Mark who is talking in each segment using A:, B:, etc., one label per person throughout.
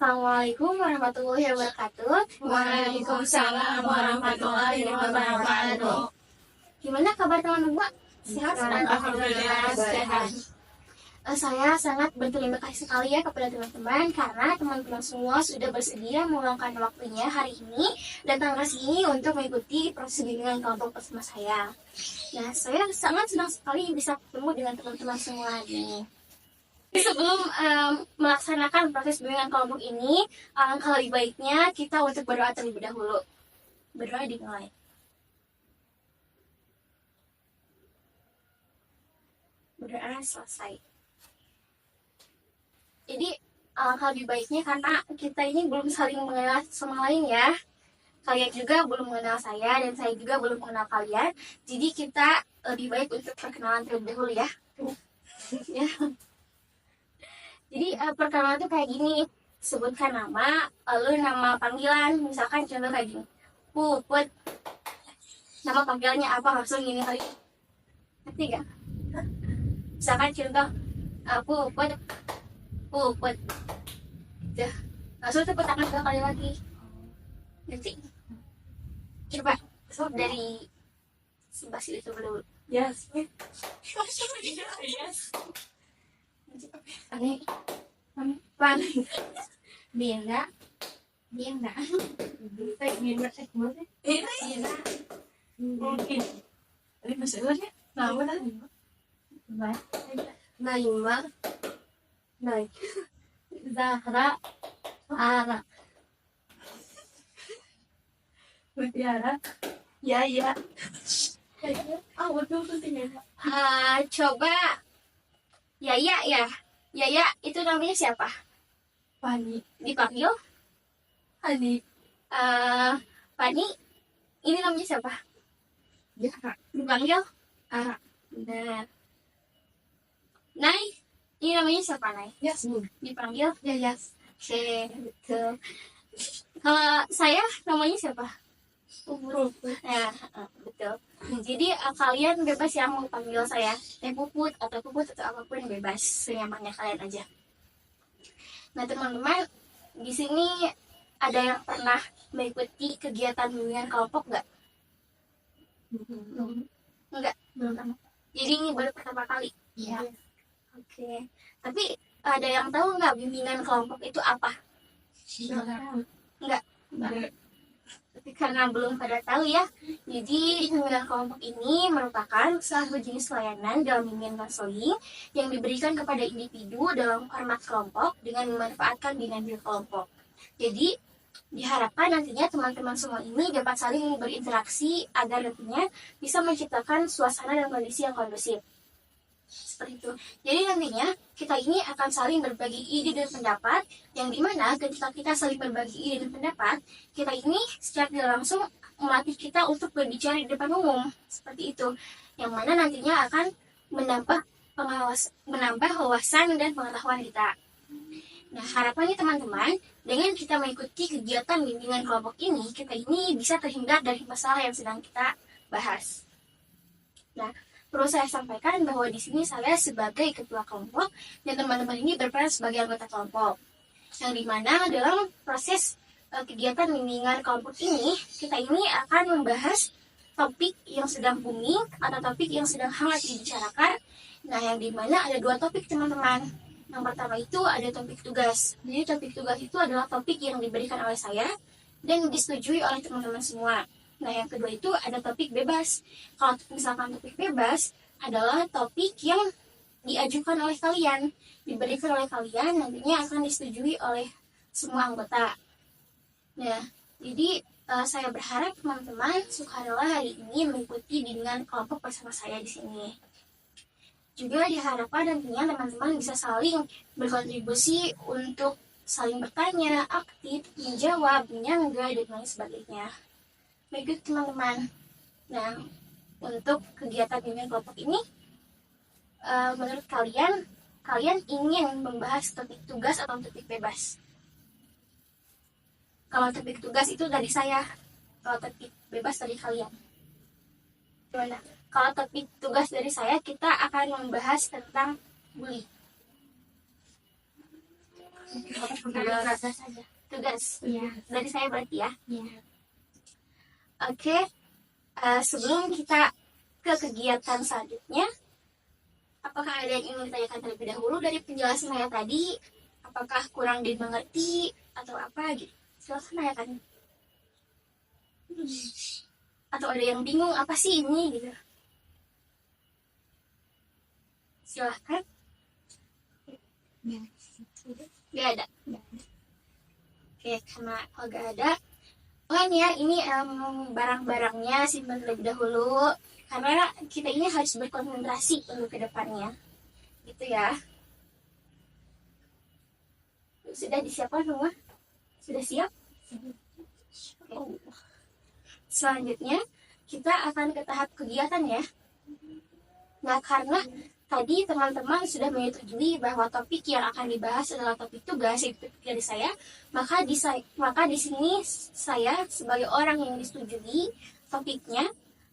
A: Assalamualaikum warahmatullahi wabarakatuh.
B: Waalaikumsalam warahmatullahi wabarakatuh.
A: Gimana kabar teman-teman? Sehat?
B: Alhamdulillah sehat.
A: Saya sangat berterima kasih sekali ya kepada teman-teman karena teman-teman semua sudah bersedia meluangkan waktunya hari ini datang ke sini untuk mengikuti proses bimbingan kelompok bersama saya. Nah, saya sangat senang sekali bisa ketemu dengan teman-teman semua ini. Sebelum melaksanakan proses bimbingan kelompok ini, alangkah lebih baiknya kita untuk berdoa terlebih dahulu. Berdoa dimulai. Berdoa selesai. Jadi alangkah lebih baiknya karena kita ini belum saling mengenal sama lain ya. Kalian juga belum mengenal saya dan saya juga belum mengenal kalian. Jadi kita lebih baik untuk perkenalan terlebih dahulu ya. Ya. Jadi perkenalan itu kayak gini. Sebutkan nama, lalu nama panggilan. Misalkan contoh kayak gini. Puput. Nama panggilannya apa? Langsung gini kali. Ngerti gak? Misalkan contoh Puput. Puput. Udah. Langsung tepuk tangan 2 kali lagi. Ngerti? Coba. Dari si Basil itu dulu.
B: Yes.
A: Ani. Pan. Bina. Bina.
B: Mungkin. Ini masalahnya. Nama tadi.
A: Naima. Nai. Zahra. Ara.
B: Mutiara. Yaya. Betul pentingnya.
A: Coba. Yaya ya. Yaya itu namanya siapa?
B: Pani.
A: Dipanggil?
B: Ani.
A: Pani. Ini namanya siapa?
B: Yara.
A: Dipanggil?
B: Ara.
A: Benar. Nai. Ini namanya siapa, Nai?
B: Yasmin.
A: Dipanggil?
B: Yayas.
A: Oke, betul. Kalau saya namanya siapa?
B: Puput.
A: Ya, betul. Jadi kalian bebas yang mau panggil saya Puput atau apapun bebas, senyamannya kalian aja. Nah teman-teman, di sini ada yang pernah mengikuti kegiatan bimbingan kelompok nggak? Enggak.
B: Belum.
A: Jadi ini baru pertama kali.
B: Iya.
A: Oke. Tapi ada yang tahu nggak bimbingan kelompok itu apa? Enggak. Tapi karena belum pada tahu ya, jadi bimbingan kelompok ini merupakan salah satu jenis layanan dalam bimbingan konseling yang diberikan kepada individu dalam format kelompok dengan memanfaatkan bimbingan kelompok. Jadi diharapkan nantinya teman-teman semua ini dapat saling berinteraksi agar nantinya bisa menciptakan suasana dan kondisi yang kondusif. Seperti itu. Jadi nantinya kita ini akan saling berbagi ide dan pendapat, yang dimana ketika kita saling berbagi ide dan pendapat, kita ini secara tidak langsung melatih kita untuk berbicara di depan umum. Seperti itu. Yang mana nantinya akan menambah wawasan dan pengetahuan kita. Nah, harapannya teman-teman, dengan kita mengikuti kegiatan bimbingan kelompok ini, kita ini bisa terhindar dari masalah yang sedang kita bahas. Nah, perlu saya sampaikan bahwa di sini saya sebagai ketua kelompok dan teman-teman ini berperan sebagai anggota kelompok. Yang dimana dalam proses kegiatan bimbingan kelompok ini, kita ini akan membahas topik yang sedang booming atau topik yang sedang hangat dibicarakan. Nah, yang dimana ada 2 topik teman-teman. Yang pertama itu ada topik tugas. Jadi topik tugas itu adalah topik yang diberikan oleh saya dan disetujui oleh teman-teman semua. Nah, yang kedua itu ada topik bebas. Kalau misalkan topik bebas adalah topik yang diajukan oleh kalian, diberikan oleh kalian, nantinya akan disetujui oleh semua anggota. Nah, jadi saya berharap teman-teman sukarela hari ini mengikuti bimbingan kelompok bersama saya di sini. Juga diharapkan nantinya teman-teman bisa saling berkontribusi untuk saling bertanya, aktif, menjawab, menyangga, dan lain sebagainya. Baik teman-teman. Nah, untuk kegiatan bimbingan kelompok ini, menurut kalian ingin membahas topik tugas atau topik bebas? Kalau topik tugas itu dari saya, kalau topik bebas dari kalian. Gimana? Kalau topik tugas dari saya, kita akan membahas tentang bully. Tugas saja. Tugas.
B: Iya.
A: Dari saya berarti ya.
B: Iya.
A: Oke. Sebelum kita ke kegiatan selanjutnya, apakah ada yang ingin ditanyakan terlebih dahulu dari penjelasan saya tadi? Apakah kurang dimengerti atau apa gitu? Silahkan tanyakan. Atau ada yang bingung apa sih ini gitu? Silahkan. Gak ada. Oke, karena kalau gak ada, oh ini ya, ini barang-barangnya simpan terlebih dahulu karena kita ini harus berkonsentrasi untuk ke depannya, gitu ya. Sudah disiapkan semua? Sudah siap? Oke. Selanjutnya kita akan ke tahap kegiatan ya. Nah, karena tadi teman-teman sudah menyetujui bahwa topik yang akan dibahas adalah topik tugas dari saya, maka di sini saya sebagai orang yang disetujui topiknya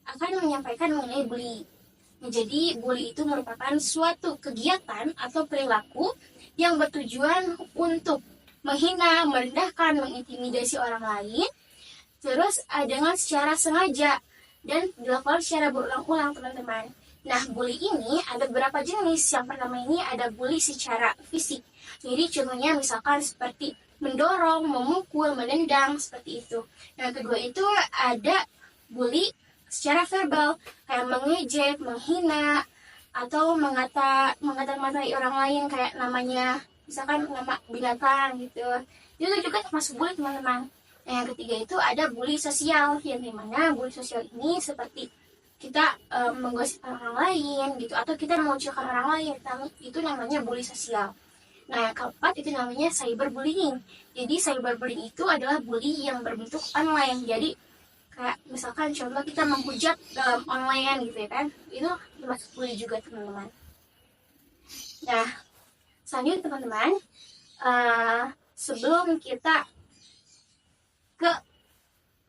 A: akan menyampaikan mengenai bully. Nah, jadi bully itu merupakan suatu kegiatan atau perilaku yang bertujuan untuk menghina, merendahkan, mengintimidasi orang lain, terus dengan secara sengaja dan dilakukan secara berulang-ulang, teman-teman. Nah, bully ini ada beberapa jenis. Yang pertama ini ada bully secara fisik. Jadi contohnya misalkan seperti mendorong, memukul, menendang, seperti itu. Yang kedua itu ada bully secara verbal, kayak mengejek, menghina, atau mengata-ngatai orang lain kayak namanya, misalkan nama binatang gitu. Itu juga termasuk bully, teman-teman. Nah, yang ketiga itu ada bully sosial, yang dimana bully sosial ini seperti kita menggosipkan orang lain gitu, atau kita mengucilkan orang lain, itu namanya bully sosial. Nah, yang keempat itu namanya cyberbullying. Jadi cyberbullying itu adalah bully yang berbentuk online. Jadi kayak misalkan contoh kita menghujat dalam online gitu ya kan, itu termasuk bully juga, teman-teman. Nah, selanjutnya teman-teman, sebelum kita ke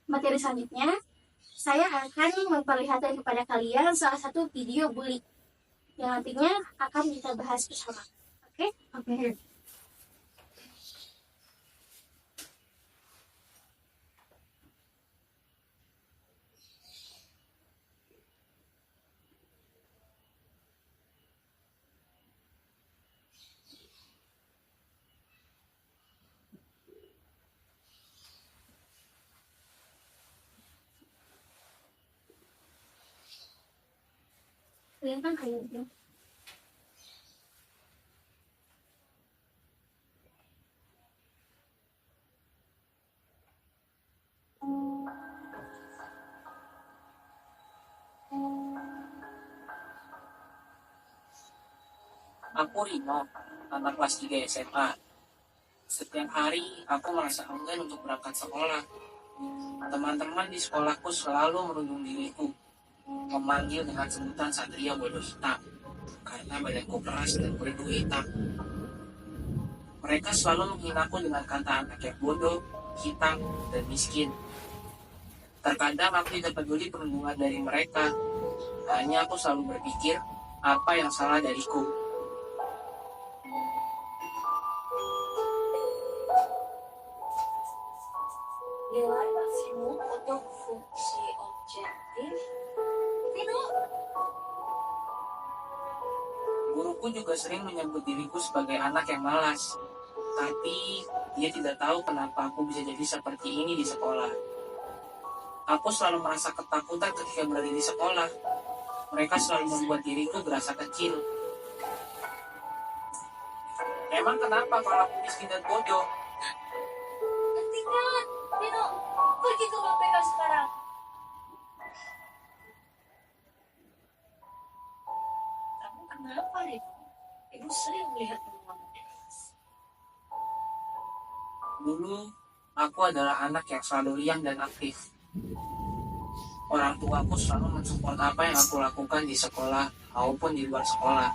A: materi selanjutnya, saya akan memperlihatkan kepada kalian salah satu video bully yang nantinya akan kita bahas bersama. Oke?
B: Oke.
A: Kelihatan kayak gitu.
C: Aku Rino, anak kelas 3 SMA. Setiap hari aku merasa enggan untuk berangkat sekolah. Teman-teman di sekolahku selalu merundung diriku, memanggil dengan sebutan Satria Bodoh Hitam, karena badanku keras dan berhidung hitam. Mereka selalu menghinaku dengan kata anak yang bodoh, hitam, dan miskin. Terkadang aku tidak peduli perlindungan dari mereka, hanya aku selalu berpikir apa yang salah dariku.
A: Nilai maksimum untuk fungsi objektif.
C: Guruku juga sering menyebut diriku sebagai anak yang malas. Tapi dia tidak tahu kenapa aku bisa jadi seperti ini di sekolah. Aku selalu merasa ketakutan ketika berada di sekolah. Mereka selalu membuat diriku berasa kecil. Emang kenapa kalau aku miskin dan bodoh?
A: Hentikan, Dino, pergi ke ruang PK sekarang. Kamu kenapa, Dino? Ibu sering melihat kamu.
C: Dulu, aku adalah anak yang selalu riang dan aktif. Orang tuaku selalu mensupport apa yang aku lakukan di sekolah maupun di luar sekolah.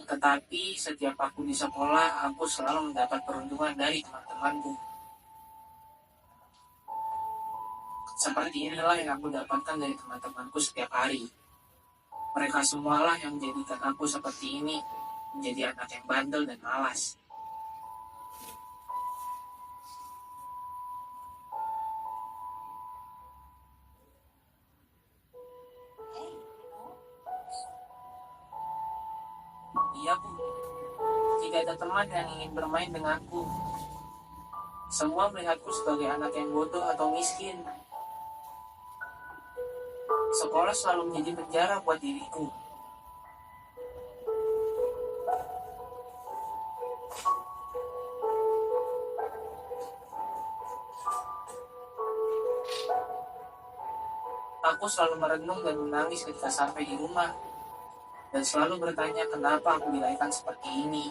C: Tetapi setiap aku di sekolah, aku selalu mendapat perundungan dari teman-temanku. Seperti inilah yang aku dapatkan dari teman-temanku setiap hari. Mereka semualah yang menjadikan aku seperti ini. menjadi anak yang bandel dan malas. Iya, Bu. Tidak ada teman yang ingin bermain denganku. Semua melihatku sebagai anak yang bodoh atau miskin. Sekolah selalu menjadi penjara buat diriku. Aku selalu merenung dan menangis ketika sampai di rumah. Dan selalu bertanya kenapa aku dilahirkan seperti ini.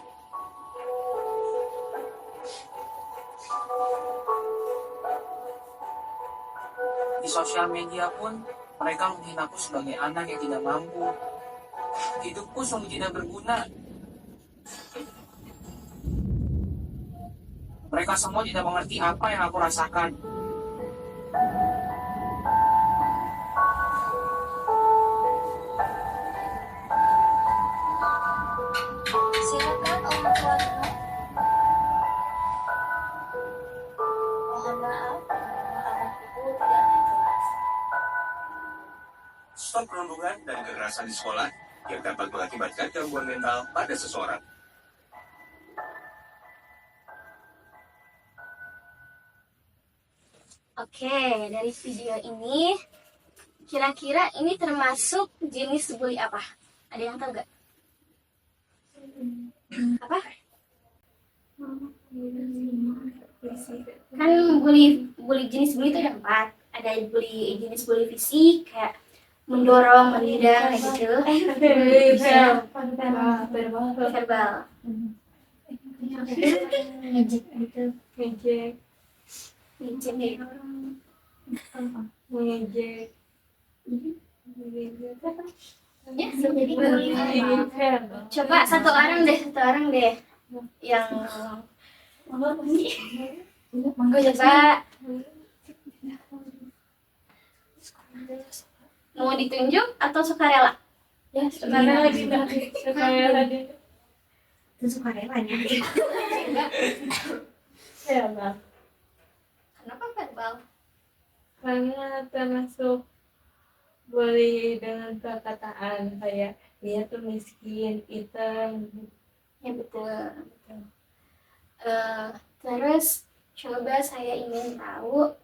C: Di sosial media pun, mereka menghina aku sebagai anak yang tidak mampu. Hidupku sungguh tidak berguna. Mereka semua tidak mengerti apa yang aku rasakan.
A: Silakan orang tuanya. Mohon maaf, anak ibu tidak naik kelas.
D: Stop perundungan dan kekerasan di sekolah yang dapat mengakibatkan gangguan mental pada seseorang.
A: Oke, dari video ini, kira-kira ini termasuk jenis bully apa? Ada yang tahu gak? Apa? Kan bully jenis bully itu ada 4. Ada jenis bully fisik kayak mendorong, menendang kayak gitu. Verbal. Ngejek gitu.
B: Ngejek.
A: Ngejek.
B: Ngejek.
A: Ya, jadi bully apa? Coba satu orang deh yang
B: Mangga
A: coba mau ditunjuk atau sukarela?
B: Ya, sukarela lagi. Sukarela deh.
A: Itu sukarelanya.
B: Ya, Bang.
A: Kenapa verbal?
B: Karena termasuk bully dengan perkataan kayak dia tuh miskin, hitam.
A: Ya betul. Terus coba saya ingin tahu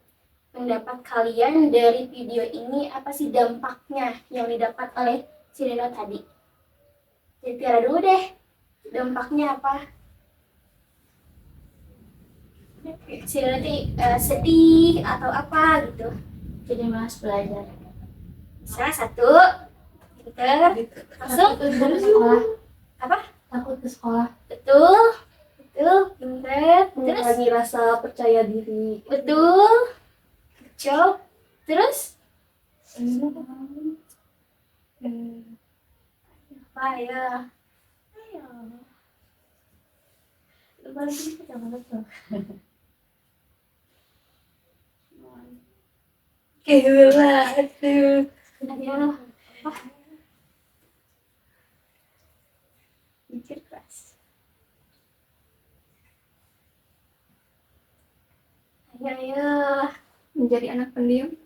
A: pendapat kalian dari video ini, apa sih dampaknya yang didapat oleh si Reno tadi? Jadi Tiara dulu deh, dampaknya apa? Si Reno sedih atau apa gitu? Jadi malas belajar. Bisa 1, pinter, langsung apa?
B: Takut ke sekolah.
A: Betul, pinter. Terus
B: Mengurangi rasa percaya diri.
A: betul, job. Terus apa ya?
B: Gila, aduh.
A: Ayo, apa? Mikir keras. Ayo.
B: Menjadi anak pendiam.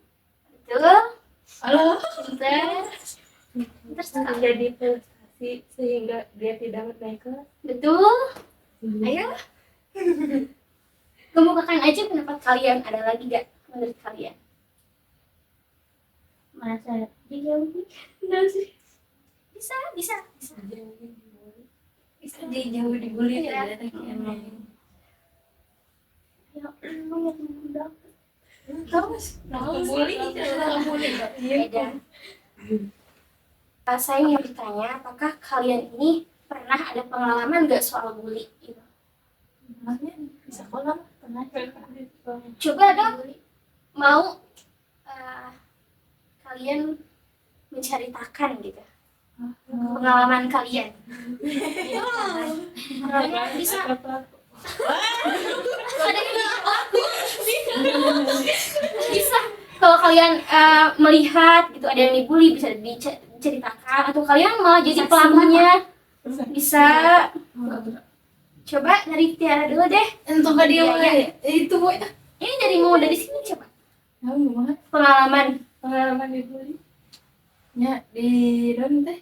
A: Betul,
B: Halo.
A: pinter. Terus
B: Menjadi prestasi sehingga dia tidak naik kelas.
A: betul. Ayo. Kemukakan aja pendapat kalian. Ada lagi gak menurut kalian? Merasa dijauhi? Bisa.
B: Bisa jadi jauh dibully
A: Iya. Ya, lu yang muda.
B: terus bully
A: Beda. Saya ingin bertanya, apakah kalian ini pernah ada pengalaman gak soal bully? Gitu.
B: di sekolah pernah
A: Coba dong, mau kalian menceritakan gitu pengalaman kalian. Bisa. Ada yang aku. Bisa. Kalau kalian melihat gitu ada yang dibully, bisa diceritakan, atau kalian malah jadi pelakunya. Bisa. Coba dari Tiara dulu deh.
B: Entah gak dia
A: Iya, iya.
B: itu bu ya.
A: Ini dari sini coba.
B: Tahu gimana?
A: Pengalaman
B: Di Bali. Ya di Don teh.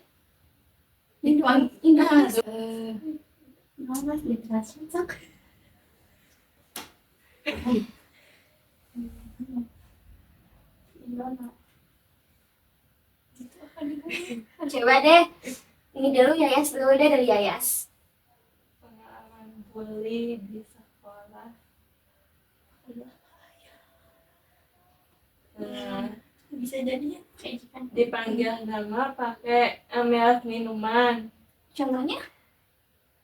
B: Di
A: Indah.
B: Mas di Trasacak.
A: Coba deh. Ini dulu Yayas dulu deh dari Yayas.
B: Pengalaman bully di sekolah.
A: Bisa jadi ya kayak gitu.
B: Dipanggil nama pakai merek minuman.
A: Contohnya?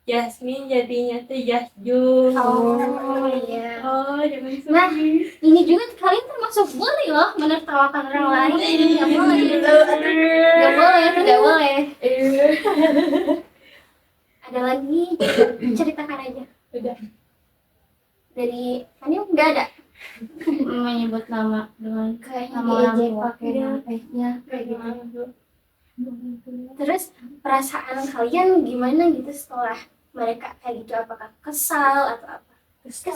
B: Jasmine jadinya tuh Jasjun.
A: Oh iya.
B: Oh, jangan
A: Nah,
B: sedih.
A: ini juga kalian termasuk bully loh, menertawakan orang lain. Gak boleh. Gak boleh, tidak boleh. Ada lagi, ceritakan aja.
B: Udah.
A: Dari Kani nggak ada.
E: Menyebut nama dengan
A: Kayak
E: nama orang
A: diejek
E: tua
A: pakai
B: Iya.
A: namanya kayak gitu. Terus perasaan kalian gimana gitu setelah mereka kayak gitu? Apakah kesal atau apa? Kesal.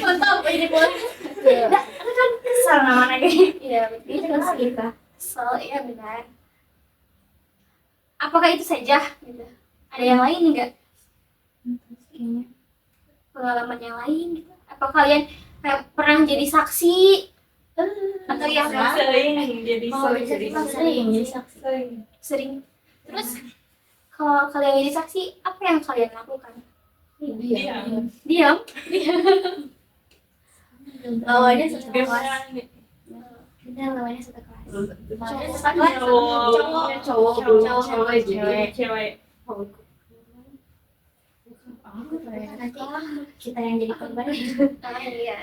B: Mantap ini boleh.
A: Enggak, itu kan kesal namanya kayak. Iya, itu kesal kita. Kesal, iya benar. Apakah itu saja gitu? Ada yang lain enggak? Pengalaman yang lain gitu? Apa kalian kayak pernah jadi saksi? Atau yang
B: Sering jadi
A: sering. Sering. Terus kalau kalian jadi saksi, apa yang kalian lakukan? Diam.
E: lawannya satu kelas.
A: Kita lawannya satu kelas.
B: Cewek.
A: Nanti kita yang jadi korban. Ah, iya.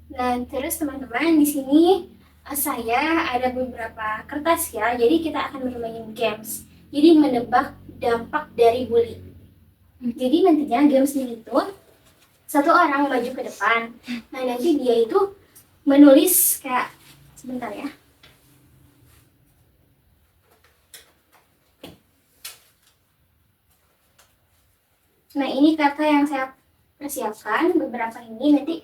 A: Nah, terus teman-teman di sini saya ada beberapa kertas ya. Jadi kita akan bermain games. Jadi menebak dampak dari bully. Jadi nantinya gamesnya itu satu orang maju ke depan. Nah, nanti dia itu menulis kayak sebentar ya. Nah, ini kata yang saya persiapkan beberapa ini. Nanti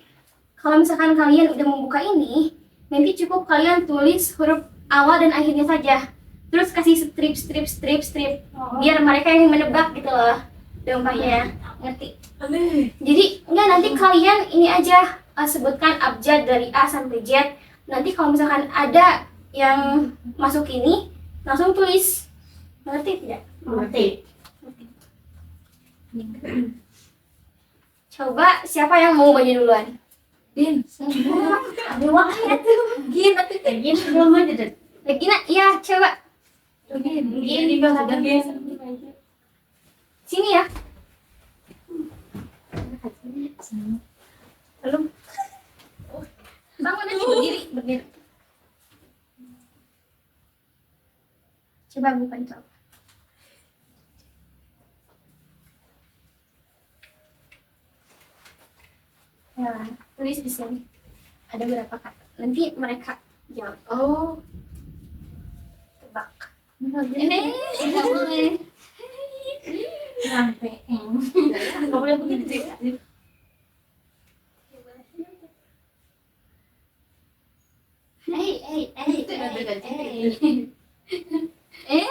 A: kalau misalkan kalian udah membuka ini, nanti cukup kalian tulis huruf awal dan akhirnya saja. Terus kasih strip. Biar mereka yang menebak gitu loh. Dampaknya. Ngerti? Jadi, enggak nanti kalian ini aja sebutkan abjad dari A sampai Z. Nanti kalau misalkan ada yang masuk ini, langsung tulis. Ngerti tidak?
E: Ngerti.
A: Coba siapa yang mau maju duluan?
B: Din.
A: Ada waktunya tuh.
B: Gin, tapi
E: Gini belum aja deh.
A: Regina, iya coba.
E: Gini di bawah dan
A: Sini ya.
E: belum.
A: Bangun aja berdiri. Coba bukan coba. Ya, tulis di sini. Ada berapa kata? Nanti mereka jawab.
B: oh,
A: Tebak. Ini nggak boleh.
E: Sampai
B: nggak boleh begitu ya.
A: Eh.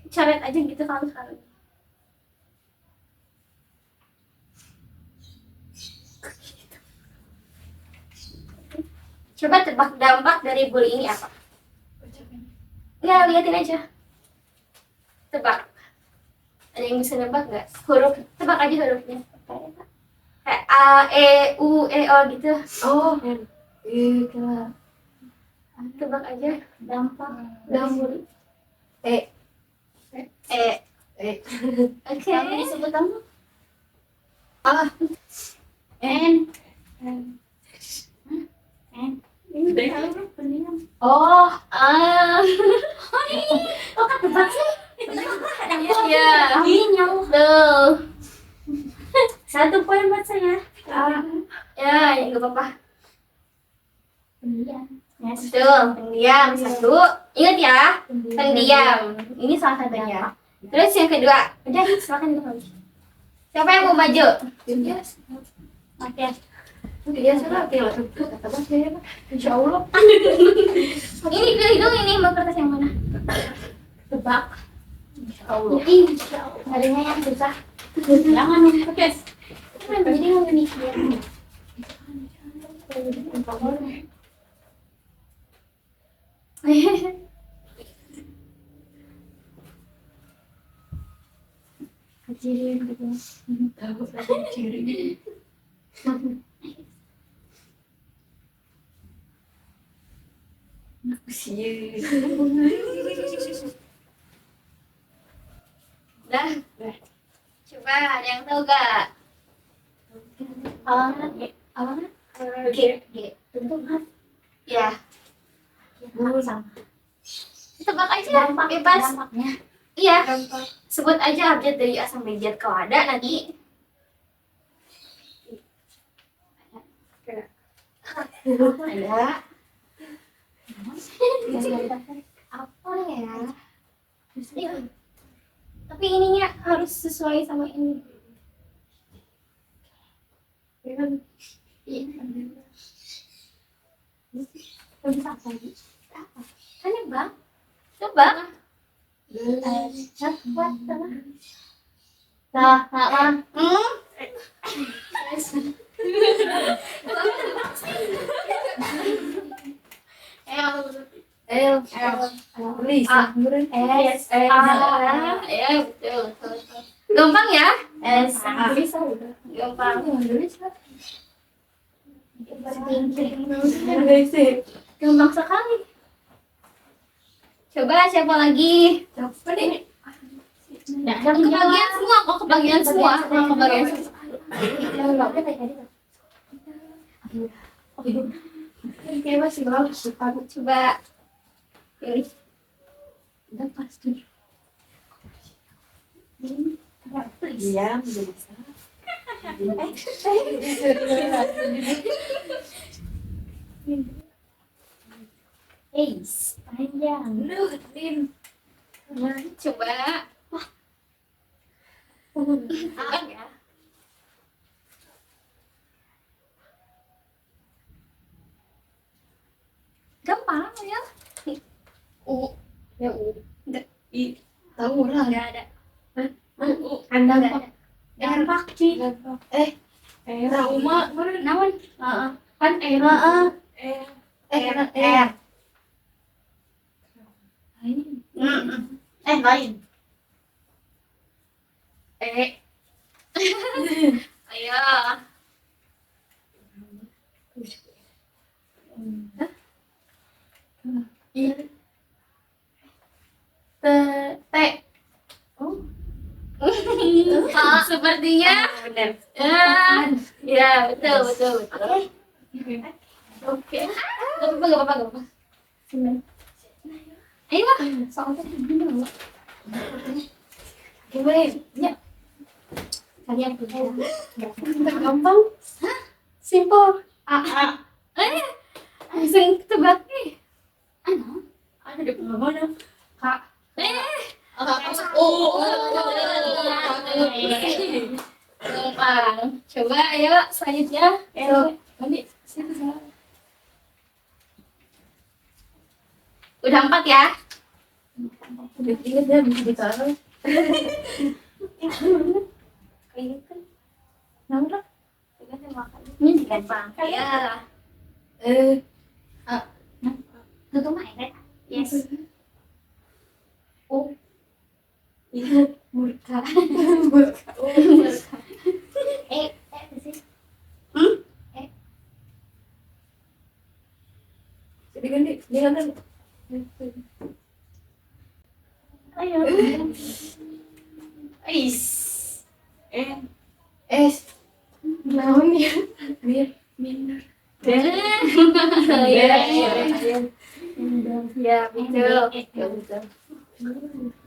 A: Coret aja gitu kalau. Coba tebak dampak dari bully ini apa? Ya, liatin aja. Tebak. Ada yang bisa nebak nggak? Huruf, tebak aja hurufnya. Kayak A, E, U, E, O gitu.
B: Oh,
A: Tebak aja.
E: dampak.
A: Bully. E. Oke.
E: Kamu disebut kamu?
A: N.
E: Oh,
A: Oh, kan tebak sih.
E: iya.
A: Tuh. 1 poin buat saya. Ya, nggak apa-apa.
E: Pendiam.
A: Betul, pendiam. Satu. Ingat ya, pendiam. Ini salah satunya. Terus yang kedua, udah silakan dulu. Siapa yang mau maju?
B: Iya.
A: Oke.
B: Iya, salah. Kata Mas ya. Insya Allah.
A: Ini pilih dong, ini mau kertas yang mana?
E: Tebak.
B: Insya Allah.
E: Insya Allah. Harinya yang susah. Jangan.
B: Oke.
E: Jadi nggak mikir. Kecilin gitu.
B: Tahu aku ciri. Aku sih.
A: Udah. Coba ada yang tahu gak?
E: Awalnya G. Awalnya
A: G.
E: G. Tentu kan.
A: Ya.
E: Sama.
A: Tebak aja, bebas.
E: Dampaknya.
A: Iya. Sebut aja abjad dari A sampai Z. Kalau ada nanti. Ada. Apa ya? Iya. Tapi ininya harus sesuai sama ini.
E: Iya. Bisa lagi.
A: Apa? Kan ya bang? Coba.
E: Cepat lah. Nah,
B: El. Lisa.
E: S
A: Ya betul, betul. Gampang ya?
E: S
B: Bisa udah.
A: Gampang. Gampang sekali. Coba siapa lagi?
B: Siapa nih?
A: Kebagian semua kok, kebagian semua. Kebagian semua.
B: Oke, masih bagus.
A: Coba pilih.
B: Udah pasti. Iya, menjadi salah.
E: Ace panjang.
A: Coba. A ya. Gampang ya.
B: U. Ya U.
A: Enggak.
B: I. Tahu lah.
A: Enggak ada.
B: Anda
A: Enggak ada.
E: Dampak Ci.
B: Era Uma.
A: Naon? Heeh.
B: Kan era.
A: R.
E: Lain.
A: Ayo.
B: T.
A: Sepertinya.
B: Benar.
A: Ya, betul. Oke. Gak apa-apa. Ayo lah.
E: Soalnya gini.
B: Gimana? Ya.
E: Kalian punya.
B: Gampang. Simple.
A: Langsung tebak nih.
B: Ada di mana? Kak.
A: Gampang. Coba ayo selanjutnya.
B: Mandi. Sini salah.
A: Udah 4 ya.
B: Udah ingat ya bisa ditaruh.
E: Kayak kan.
B: Nama?
A: Ini gampang. Ya.
E: Tutup mah ya.
A: Yes.
B: Iya. Murka.
E: Sih.
B: Jadi ganti. Dia kan.
E: Ayo.
A: Is.
B: S. Naon ya? Biar. Minder.
A: Ya, betul.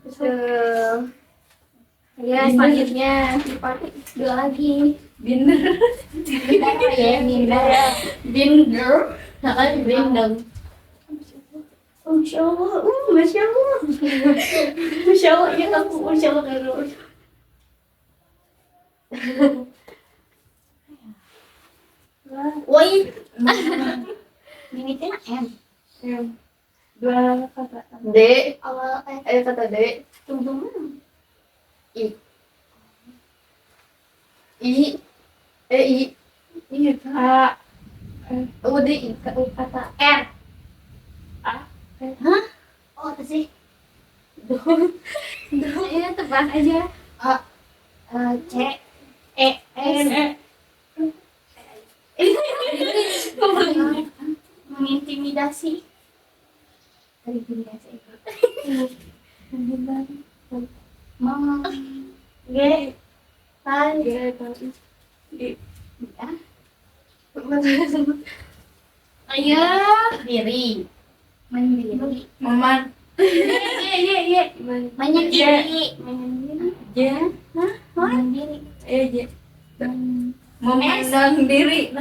A: Betul. Ya, selanjutnya dua lagi.
B: Binder.
E: Ya, minder.
A: Binder.
B: Nah, kan berendam.
E: Masya Allah, Masya Allah. Masya Allah, ya aku Masya Allah dulu. Woi, ini teh M.
B: Dua kata. D.
E: Awal
B: Kata D.
E: tunggu mana?
B: I. I. I. Iya kak. D. I. Kata
E: R.
B: A.
E: Hah? Oh, apa sih? Ayo tebak aja.
B: A.
E: C. E. S. Mengintimidasi. Terintimidasi itu. Mama. G. Tan.
B: G. I.
E: Ayo. Diri. Mandiri.
B: Maman.
E: Ye. Menyendiri.
B: J.
E: Mandiri.
B: J. Memandang diri.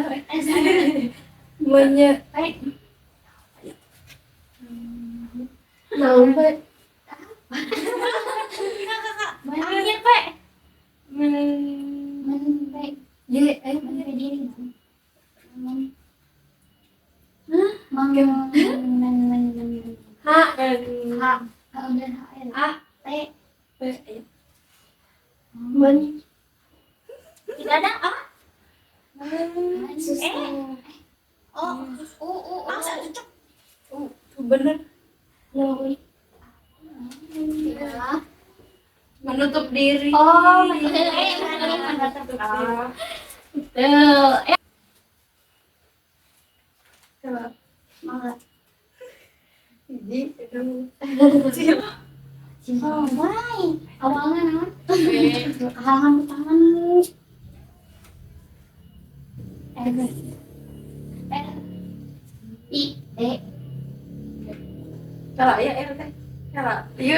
B: Sampai.
E: Akhir, Pak.
B: J.
E: Mandiri.
B: H.
E: A. T. Tidak ada A. O.
B: Bener.
E: Tidak.
B: Menutup diri.
E: Oh, betul.
B: Coba.
E: Mangga.
B: J.
E: Oh, baik. Awalnya naon?
B: B.
E: Halangan tangan. R. I. D.
B: Cara ya RT. Cara. Iya.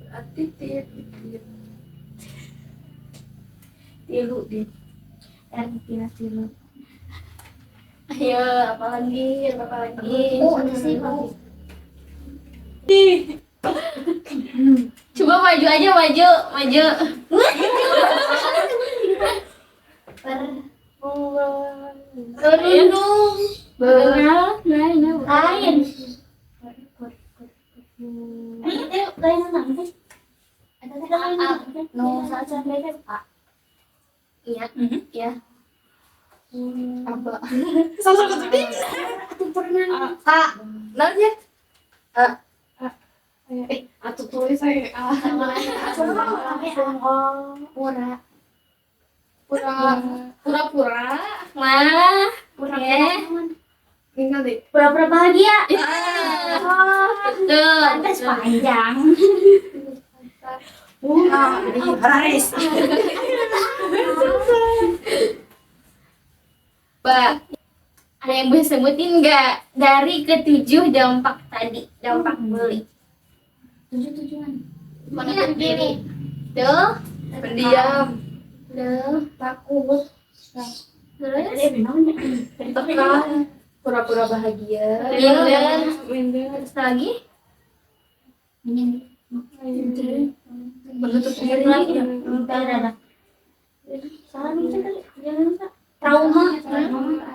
B: Berarti tilu di.
E: R. Tilu.
B: Ayo, apa lagi?
E: Ada sih, Bu.
A: Coba maju aja, maju.
E: Lain. Itu lain nanti. Ada lain. No, saja beda. A.
A: Iya.
B: Apa?
E: Salah satu dia. Aku pernah. A.
B: Nanya. Atau tulis saya. Pura-pura.
A: Nah,
B: Tinggal deh.
E: Pura-pura bahagia.
A: betul.
E: Pantas panjang.
B: Haris.
A: Mbak, ada yang bisa sebutin nggak dari ketujuh dampak tadi, dampak bully?
E: Tujuan.
A: Menutup diri. Tuh,
B: Pendiam.
E: Takut.
A: terus
B: Tekan. Pura-pura bahagia.
A: minder, terus lagi
B: Menutup diri.
E: Salah minta kali. Jangan lupa. Trauma.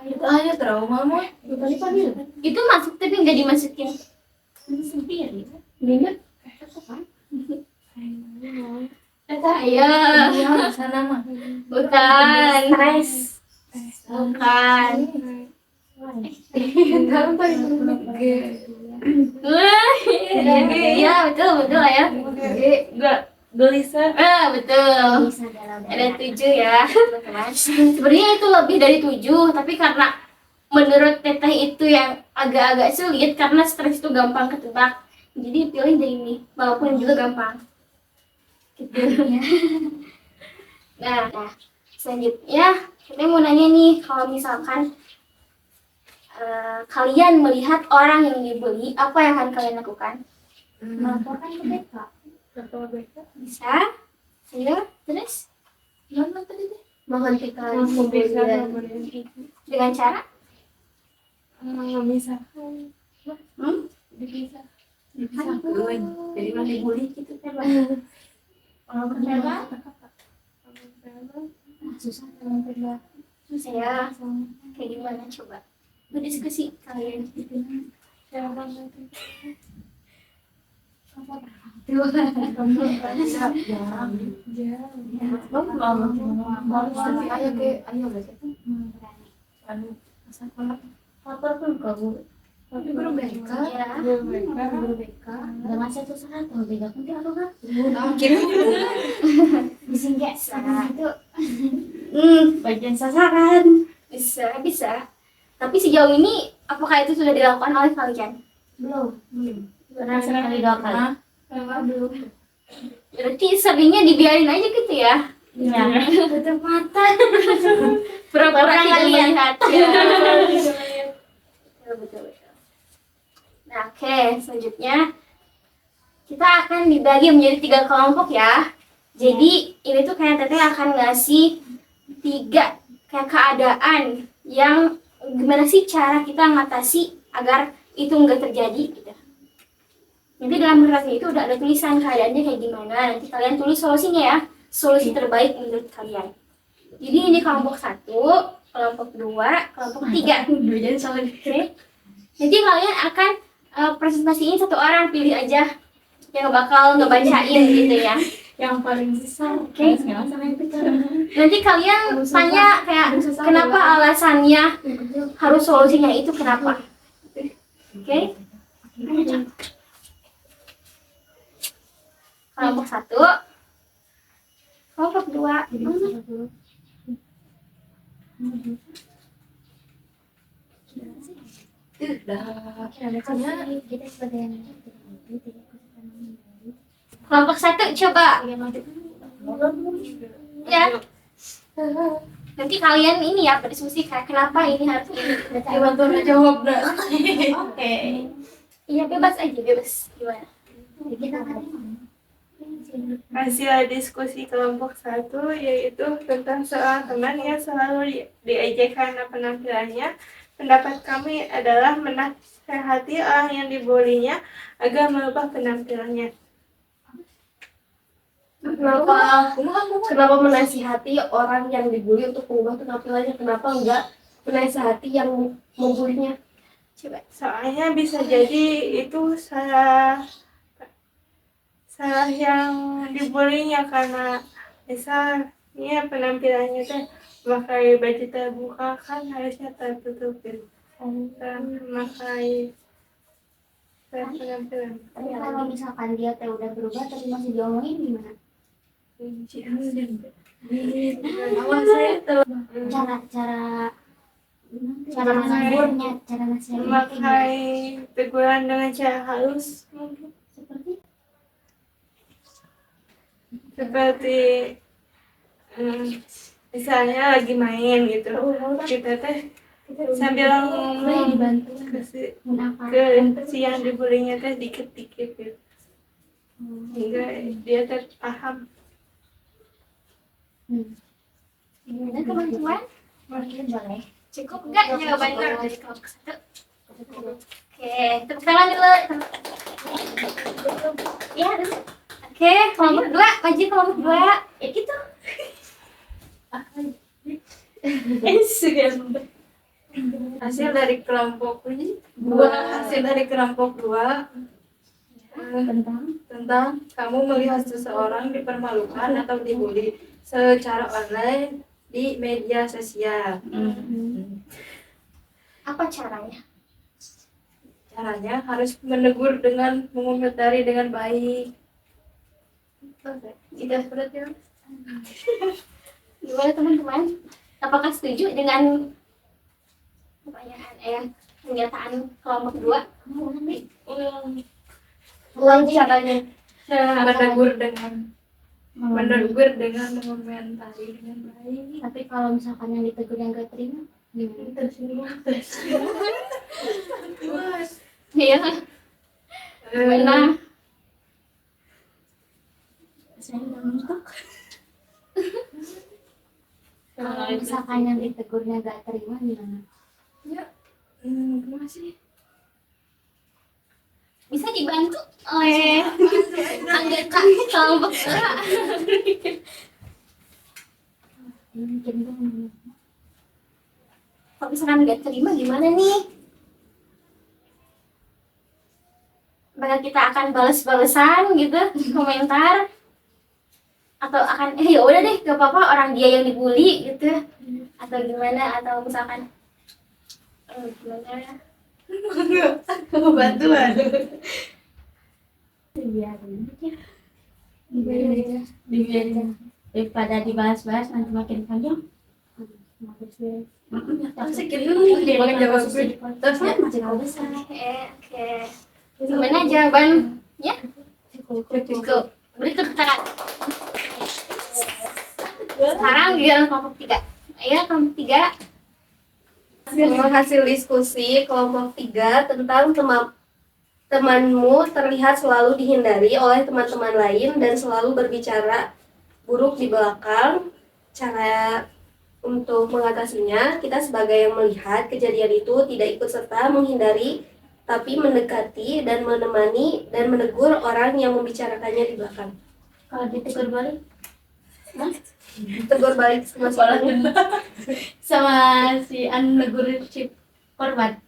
B: Itu hanya trauma mah.
A: itu masuk tapi nggak dimasukin.
E: Sendiri.
A: Minder.
B: Ayo. Sana mah.
A: Bukan.
E: Stres.
A: Bukan. Iya, betul ya.
B: Gelisah.
A: Betul.
E: Bisa dalam
A: Ada 7 ya, teman-teman. Sebenarnya itu lebih dari 7, tapi karena menurut Teteh itu yang agak-agak sulit karena stres itu gampang ketebak. Jadi pilih dari ini, walaupun juga gampang. Gitu. Nah, selanjutnya kita mau nanya nih, kalau misalkan kalian melihat orang yang dibully, apa yang akan kalian lakukan?
E: melaporkan ke BK.
A: Bisa? Ayo, terus?
B: Gimana tadi deh?
E: menghentikan
B: Menghentikan
E: pembulian.
A: Dengan cara
B: memisahkan. Dipisah.
E: Dipisahkan. Jadi mah dibully gitu kan. Kalau kendala susah kalau kendala.
A: saya kayak gimana coba berdiskusi kalian gitu.
E: Lapor pun kamu. Tapi guru BK,
A: Ya.
E: guru BK, dengan satu syarat kalau beda pun dia apa kan? Disinggah itu bagian sasaran.
A: Bisa tapi sejauh ini apakah itu sudah dilakukan oleh kalian?
E: Belum. Pernah sekali 2 kali.
A: Belum. Berarti seringnya dibiarin aja gitu ya?
E: Iya. Tutup mata.
A: Pura-pura
E: Pura-pura
A: tidak
E: ngeliat.
A: melihat ya. Betul. Nah, oke, selanjutnya kita akan dibagi menjadi 3 kelompok ya. Jadi ini tuh kayak Teteh akan ngasih 3 kayak keadaan yang gimana sih cara kita mengatasi agar itu nggak terjadi gitu. Nanti dalam kertasnya itu udah ada tulisan keadaannya kayak gimana. Nanti kalian tulis solusinya ya, solusi terbaik menurut kalian. Jadi ini kelompok 1, kelompok 2, kelompok 3.
E: Jadi soal
A: Oke. Nanti kalian akan presentasiin 1 orang, pilih aja yang bakal ngebacain gitu ya.
E: yang paling besar.
A: Oke. Nanti kalian tanya kayak kenapa alasannya harus solusinya itu kenapa. Oke. Kelompok 1, kelompok 2.
E: Kita sebagai
A: Kelompok 1 coba. Ya. Nanti kalian ini ya berdiskusi kayak kenapa ini harus ini.
B: Bantu jawab dah.
E: Oke.
A: Iya bebas aja, bebas. Gimana?
E: Kita kan
B: Hasil diskusi kelompok 1 yaitu tentang soal teman yang selalu diejekkan penampilannya. Pendapat kami adalah menasehati orang yang dibulinya agar merubah penampilannya.
E: Kenapa menasihati orang yang dibully untuk mengubah penampilannya? Kenapa enggak menasihati yang membulinya?
A: Coba.
B: Soalnya bisa jadi itu salah yang dibulinya karena misalnya penampilannya teh pakai baju terbuka kan harusnya tertutupin. Memakai penampilan.
E: Tapi kalau misalkan dia teh udah berubah tapi masih diomongin gimana? Cara menegurnya, cara nasihatnya
B: Memakai teguran dengan cara halus mungkin. Seperti misalnya lagi main gitu, kita teh sambil ngomong ke si yang dibulinya teh dikit-dikit gitu, hingga dia terpaham.
A: Gimana teman-teman?
E: mungkin boleh.
A: Cukup nggak jawabannya dari kelompok 1? Oke, tepuk tangan dulu. Ya, dulu. Oke, kelompok 2, maju kelompok 2. Ya gitu.
B: Hasil dari kelompok 2 tentang kamu melihat seseorang dipermalukan atau dibully secara online di media sosial.
A: Apa caranya?
B: Caranya harus menegur dengan mengomentari dengan baik. Tidak seperti itu.
A: Gimana teman-teman? Apakah setuju dengan pernyataan kelompok 2?
E: Ulang caranya.
B: Menegur dengan mengomentari dengan baik.
E: Tapi kalau misalkan yang ditegur yang gak terima, gimana?
A: Iya. Gimana?
E: Saya udah mentok.
B: Kalau
E: Kalau misalkan yang ditegurnya gak terima gimana?
B: gimana sih?
A: Bisa dibantu oleh anggota kelompok gerak. Kalau misalkan nggak terima gimana nih? Apakah kita akan balas-balesan gitu komentar? Atau akan ya udah deh gak apa-apa orang dia yang dibully gitu? Atau gimana? Atau misalkan gimana?
B: Bantuan.
E: Dibiarin aja. Daripada dibahas-bahas nanti makin panjang.
B: Sakit dulu dia jawab terus ya.
A: Oke. Gimana jawabannya? Cukup. Berikut kita. Sekarang giliran kelompok 3. Ayo kelompok 3.
E: Hasil diskusi kelompok 3 tentang temanmu terlihat selalu dihindari oleh teman-teman lain dan selalu berbicara buruk di belakang. Cara untuk mengatasinya, kita sebagai yang melihat kejadian itu tidak ikut serta menghindari, tapi mendekati dan menemani dan menegur orang yang membicarakannya di belakang. Kalau ditegur balik, tegur balik sama sama si negur si korban.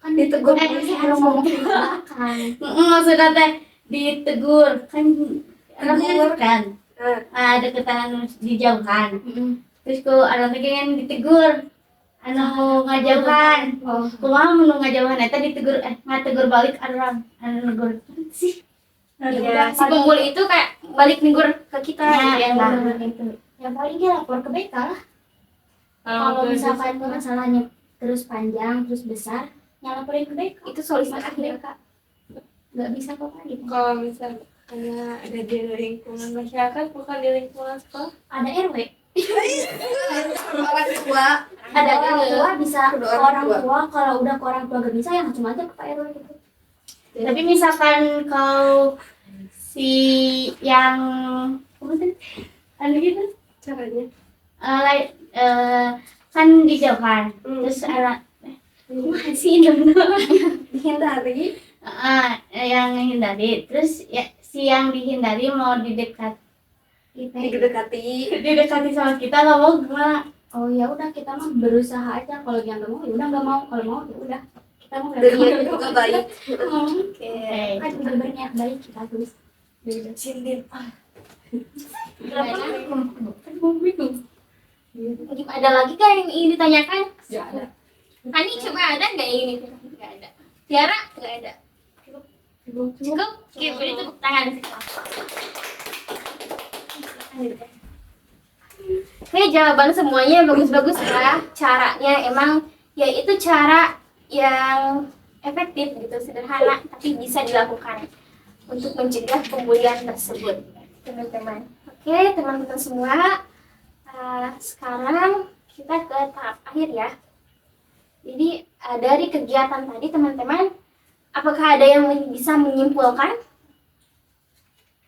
E: Kan ditegur harus ngomong di belakang. Maksudnya teh ditegur kan deketan dijauhan. Terus ku ada lagi yang ditegur ngajauhan. Kumaha mun ngajauhan eta ditegur ngategur balik orang negur sih.
A: Ya, si pembuli itu kayak balik negur ke kita
E: Itu. Yang paling dia lapor ke BK lah. Kalau misalkan masalahnya terus panjang terus besar, ya laporin ke BK.
A: itu solusi akhir.
E: Nggak bisa kok gitu.
B: Kalau misalnya ada di lingkungan masyarakat bukan di lingkungan sekolah.
E: Ada RW.
B: Orang tua.
E: Ada orang tua bisa ke
B: Kedua
E: orang
B: orang
E: tua. Kalau udah ke orang tua gak bisa ya macam aja ke Pak RW gitu. Tapi misalkan kalau si yang gitu
B: Caranya
E: kan dijauhan terus anak masih dihindari yang menghindari terus ya si yang dihindari mau didekati sama kita nggak mau gimana? Oh ya udah kita mah berusaha aja, kalau yang nggak mau ya udah nggak mau, kalau mau ya udah kita mau
B: Berniat juga baik.
E: Oke. Kan juga berniat baik kita tulis.
B: Sindir.
A: Ada lagi kan yang ingin ditanyakan?
B: Nggak ada.
A: Hani coba ada nggak yang ini? Nggak ada. Tiara nggak ada. Cukup. Oke, beri tepuk tangan. Oke, jawaban semuanya bagus-bagus ya. Caranya emang ya itu cara yang efektif gitu, sederhana tapi bisa dilakukan untuk mencegah pembulian tersebut, teman-teman. Oke, teman-teman semua, sekarang kita ke tahap akhir ya. Jadi dari kegiatan tadi teman-teman, apakah ada yang bisa menyimpulkan?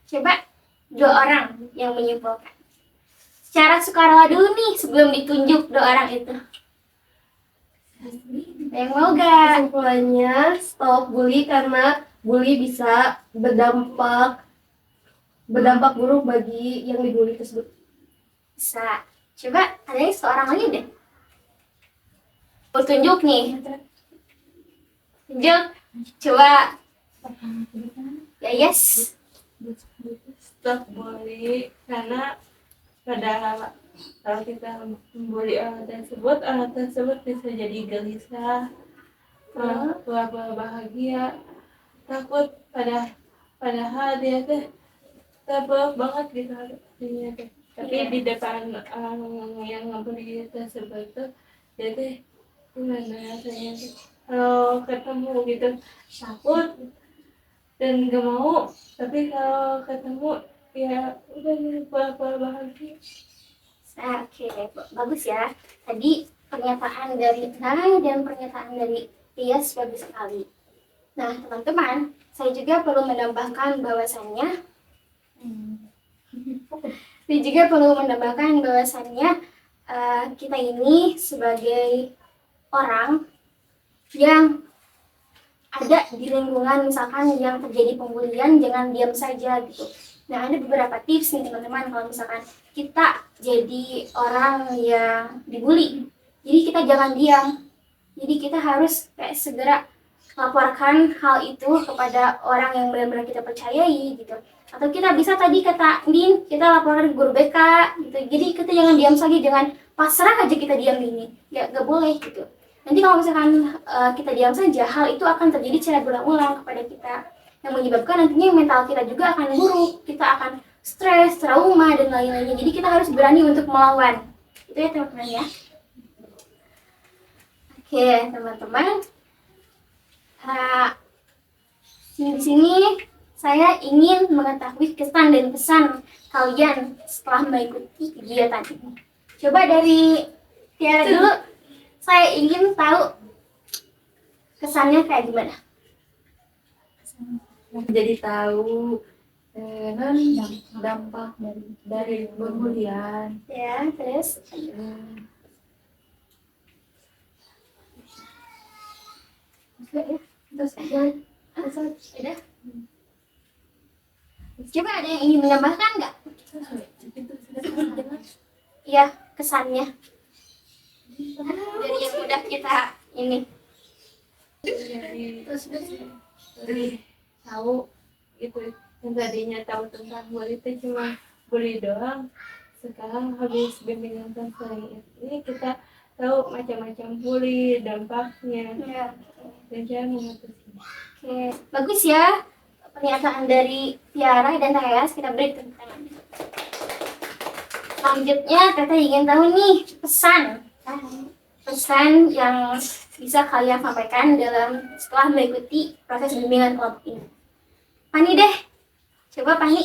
A: Coba 2 orang yang menyimpulkan. Secara sukarela dulu nih sebelum ditunjuk 2 orang itu. Yang mau gak?
E: Kesimpulannya stop bully karena bully bisa berdampak buruk bagi yang dibully tersebut.
A: Bisa. Coba ada yang seorang lagi deh. Tunjuk nih. Tunjuk. Coba. Ya yes.
B: Stop bully karena kalau kita membuli orang tersebut bisa jadi gelisah, pura-pura bahagia, takut padahal dia teh terpuruk banget gitu hatinya teh. Tapi di depan orang yang ngebully tersebut tuh dia teh gimana rasanya tuh kalau ketemu gitu takut dan gak mau, tapi kalau ketemu ya udah pura-pura bahagia.
A: Oke, bagus ya. Tadi pernyataan dari Nay dan pernyataan dari Tias bagus sekali. Nah, teman-teman, saya juga perlu menambahkan bahwasannya Dan juga perlu menambahkan bahwasannya kita ini sebagai orang yang ada di lingkungan misalkan yang terjadi pembulian, jangan diam saja gitu. Nah, ada beberapa tips nih teman-teman kalau misalkan kita jadi orang yang dibully. Jadi kita jangan diam. Jadi kita harus kayak segera laporkan hal itu kepada orang yang benar-benar kita percayai gitu. Atau kita bisa tadi kata Din, kita laporkan ke guru BK gitu. Jadi kita jangan diam saja, jangan pasrah aja kita diam gini. Gak boleh gitu. Nanti kalau misalkan kita diam saja, hal itu akan terjadi secara berulang-ulang kepada kita, yang menyebabkan nantinya mental kita juga akan buruk, kita akan stres, trauma, dan lain-lainnya. Jadi kita harus berani untuk melawan. Itu ya teman-teman ya. Oke teman-teman, di sini saya ingin mengetahui kesan dan pesan kalian setelah mengikuti kegiatan ini. Coba dari Tiara dulu. Saya ingin tahu kesannya kayak gimana.
B: Jadi tahu dampak dari pembulian.
A: Ya, terus udah. Coba ada yang ingin menambahkan nggak? Iya, kesannya dari yang udah kita ini.
B: Jadi tahu itu yang tadinya tahu tentang bully itu cuma bully doang, sekarang habis bimbingan konseling ini kita tahu macam-macam bully, dampaknya,
A: Ya.
B: dan cara mengatasi.
A: Oke, bagus ya pernyataan dari Tiara dan Tayas. Kita beri tepuk tangan. Selanjutnya Teteh ingin tahu nih pesan yang bisa kalian sampaikan setelah mengikuti proses bimbingan kelompok ini. Pani deh, coba Pani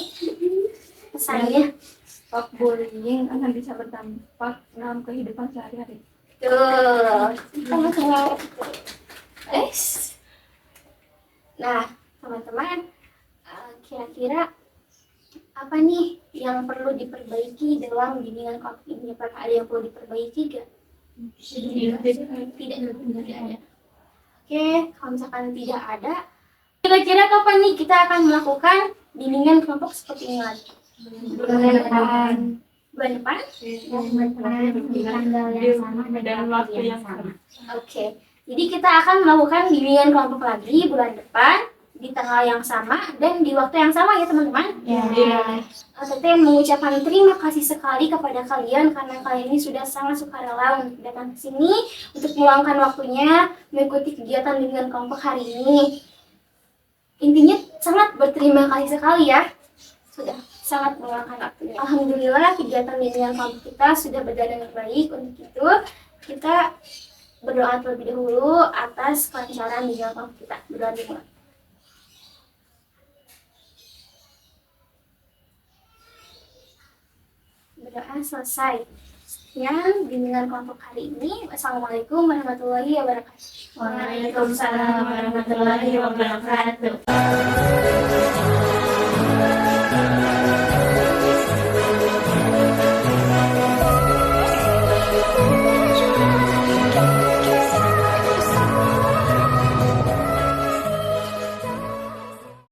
A: pesannya.
B: Stop bullying akan bisa berdampak dalam kehidupan sehari-hari.
A: Tuh, sama-sama. Nah, teman-teman, kira-kira apa nih yang perlu diperbaiki dalam bimbingan kelompok ini? Apakah ada yang perlu diperbaiki gak? Tidak ada. Oke, kalau misalkan tidak ada, kira-kira kapan nih kita akan melakukan bimbingan kelompok seperti ini lagi? Bulan depan?
B: Dan waktu yang sama.
A: Oke, jadi kita akan melakukan bimbingan kelompok lagi bulan depan di tanggal yang sama dan di waktu yang sama ya teman-teman. Teteh mengucapkan terima kasih sekali kepada kalian karena kalian ini sudah sangat sukarela untuk datang ke sini untuk meluangkan waktunya mengikuti kegiatan bimbingan kelompok hari ini. Intinya sangat berterima kasih sekali ya, sudah sangat meluangkan waktunya. Alhamdulillah kegiatan bimbingan kelompok kita sudah berjalan dengan baik. Untuk itu kita berdoa terlebih dahulu atas kelancaran bimbingan kelompok kita. Berdoa dimulai. Berdoa selesai. Sekian bimbingan kelompok hari ini. Wassalamualaikum warahmatullahi wabarakatuh.
B: Waalaikumsalam warahmatullahi wabarakatuh.